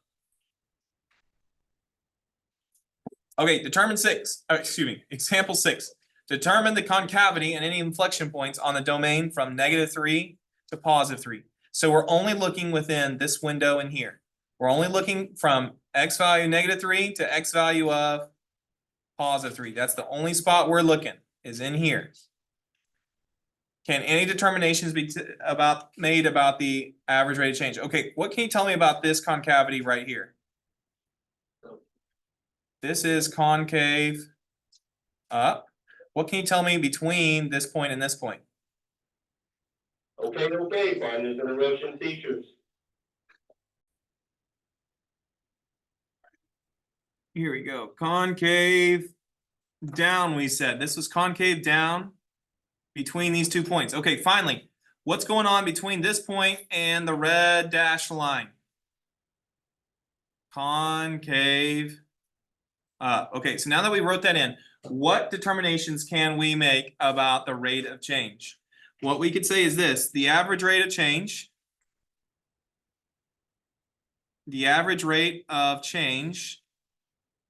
Okay, example 6. Determine the concavity and any inflection points on the domain from -3 to +3. So we're only looking within this window in here. We're only looking from x value -3 to x value of +3. That's the only spot we're looking, is in here. Can any determinations be made about the average rate of change? Okay, what can you tell me about this concavity right here? This is concave up. What can you tell me between this point and this point? Okay, find this interruption, teachers. Here we go. Concave down, we said. This was concave down between these 2 points. Okay, finally, what's going on between this point and the red dashed line? Concave up. Okay, so now that we wrote that in, what determinations can we make about the rate of change? What we could say is this: the average rate of change,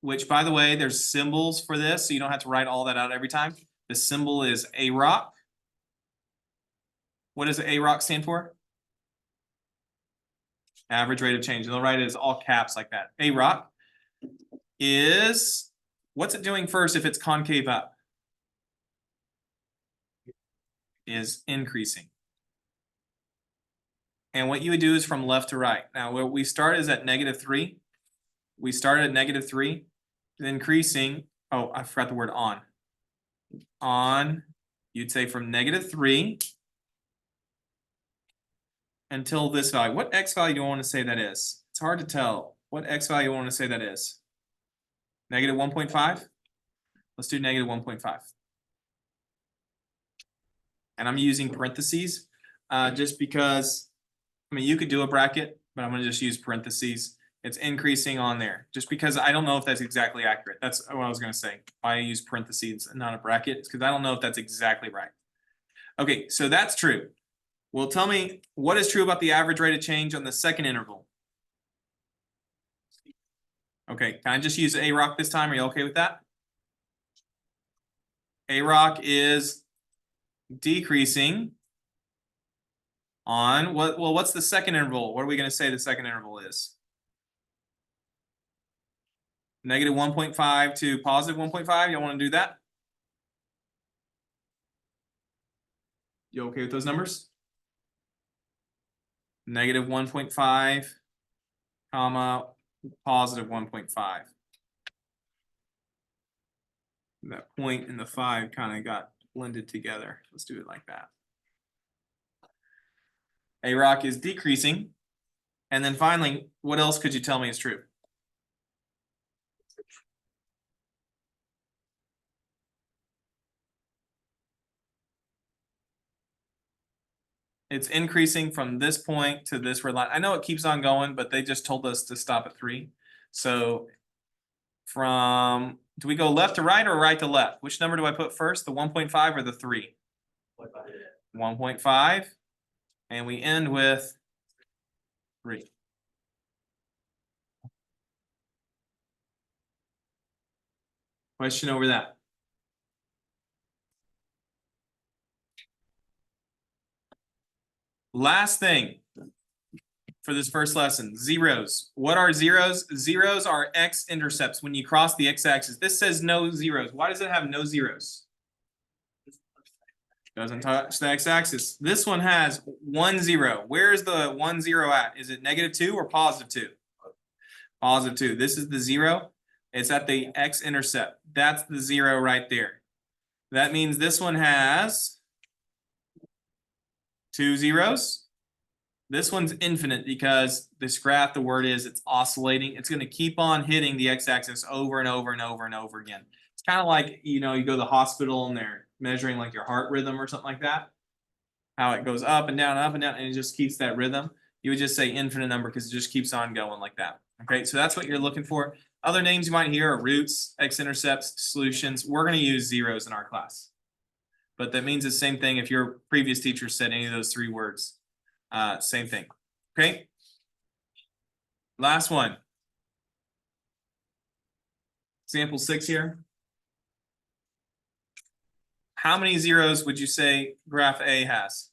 which, by the way, there's symbols for this, so you don't have to write all that out every time. The symbol is AROC. What does AROC stand for? Average rate of change. And they'll write it as all caps like that. AROC is, what's it doing first if it's concave up? Is increasing. And what you would do is from left to right. Now, where we start is at -3. We started at -3, increasing. Oh, I forgot the word on. On, you'd say from -3 until this value. What x value do you want to say that is? It's hard to tell. What x value you want to say that is? -1.5? Let's do -1.5. And I'm using parentheses just because, I mean, you could do a bracket, but I'm going to just use parentheses. It's increasing on there just because I don't know if that's exactly accurate. That's what I was going to say. Why I use parentheses and not a bracket? It's because I don't know if that's exactly right. Okay, so that's true. Well, tell me what is true about the average rate of change on the second interval. Okay, can I just use AROC this time? Are you okay with that? AROC is decreasing on what? Well, what's the second interval? What are we going to say the second interval is? -1.5 to +1.5. You want to do that? You okay with those numbers? -1.5, comma, +1.5. That point and the 5 kind of got blended together. Let's do it like that. AROC is decreasing. And then finally, what else could you tell me is true? It's increasing from this point to this red line. I know it keeps on going, but they just told us to stop at 3. So from, do we go left to right or right to left? Which number do I put first, the 1.5 or the 3? 1.5. And we end with 3. Question over that. Last thing for this first lesson, zeros. What are zeros? Zeros are x-intercepts when you cross the x-axis. This says no zeros. Why does it have no zeros? Doesn't touch the x-axis. This one has 1 0. Where is the 1 0 at? Is it -2 or +2? +2. This is the 0. It's at the x-intercept. That's the 0 right there. That means this one has 2 zeros. This one's infinite because this graph, the word is it's oscillating. It's going to keep on hitting the x-axis over and over and over and over again. It's kind of like, you know, you go to the hospital and they're measuring like your heart rhythm or something like that. How it goes up and down, and it just keeps that rhythm. You would just say infinite number because it just keeps on going like that. Okay, so that's what you're looking for. Other names you might hear are roots, x-intercepts, solutions. We're gonna use zeros in our class. But that means the same thing if your previous teacher said any of those three words. Same thing. Okay. Last one. Example 6 here. How many zeros would you say graph A has?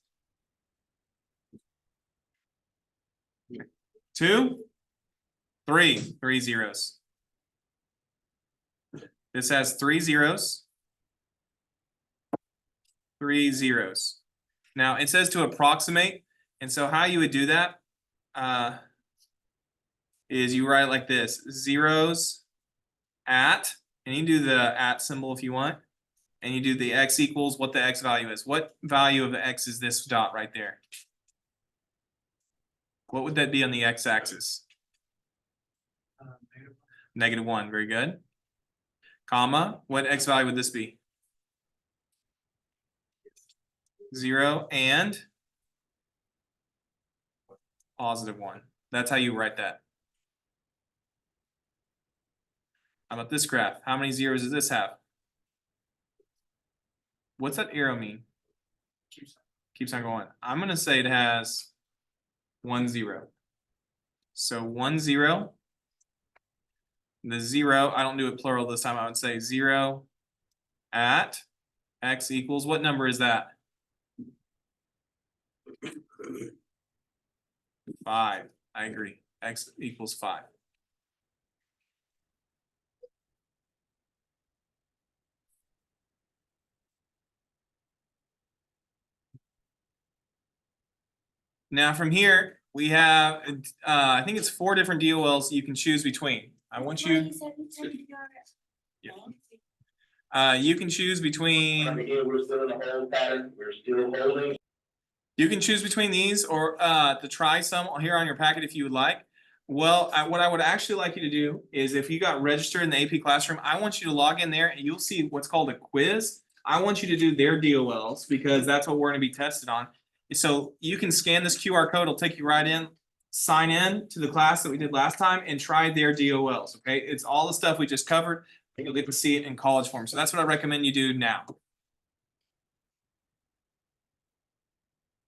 2? 3. 3 zeros. This has 3 zeros. 3 zeros. Now it says to approximate, and so how you would do that is you write it like this: zeros at, and you do the at symbol if you want, and you do the x equals what the x value is. What value of the x is this dot right there? What would that be on the x-axis? -1. Very good. Comma, what x value would this be? 0 and +1. That's how you write that. How about this graph? How many zeros does this have? What's that arrow mean? Keeps on going. I'm gonna say it has 1 0. So 1 0. The 0, I don't do it plural this time. I would say 0 at x equals, what number is that? 5. I agree. X equals 5. Now from here, we have, I think it's 4 different DOLs you can choose between. I want you, you can choose between, Here, we're still in the hold pattern, we're still holding. you can choose between these or to try some here on your packet if you would like. Well, what I would actually like you to do is if you got registered in the AP Classroom, I want you to log in there and you'll see what's called a quiz. I want you to do their DOLs because that's what we're going to be tested on. So you can scan this QR code, it'll take you right in, sign in to the class that we did last time and try their DOLs, okay? It's all the stuff we just covered. You'll get to see it in college form. So that's what I recommend you do now.